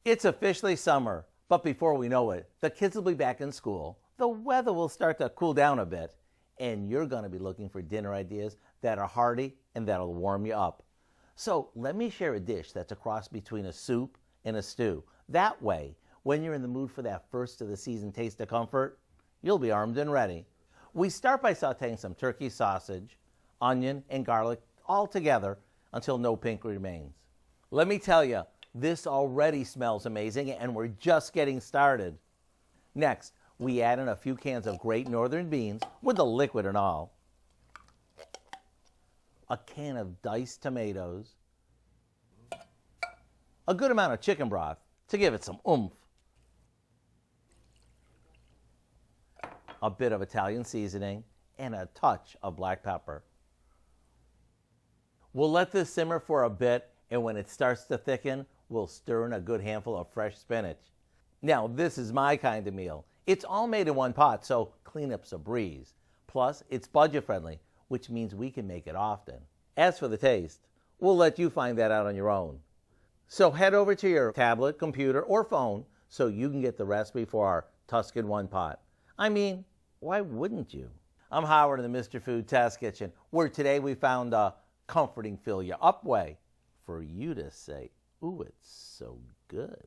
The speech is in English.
It's officially summer, but before we know it, the kids will be back in school, the weather will start to cool down a bit, and you're going to be looking for dinner ideas that are hearty and that'll warm you up. So let me share a dish that's a cross between a soup and a stew. That way, when you're in the mood for that first of the season taste of comfort, you'll be armed and ready. We start by sauteing some turkey sausage, onion, and garlic all together until no pink remains. Let me tell you, this already smells amazing, and we're just getting started. Next, we add in a few cans of Great Northern beans with the liquid and all, a can of diced tomatoes, a good amount of chicken broth to give it some oomph, a bit of Italian seasoning, and a touch of black pepper. We'll let this simmer for a bit, and when it starts to thicken, we'll stir in a good handful of fresh spinach. Now, this is my kind of meal. It's all made in one pot, so cleanup's a breeze. Plus, it's budget-friendly, which means we can make it often. As for the taste, we'll let you find that out on your own. So head over to your tablet, computer, or phone so you can get the recipe for our Tuscan One Pot. I mean, why wouldn't you? I'm Howard in the Mr. Food Test Kitchen, where today we found a comforting fill-you-up way for you to say, ooh, it's so good.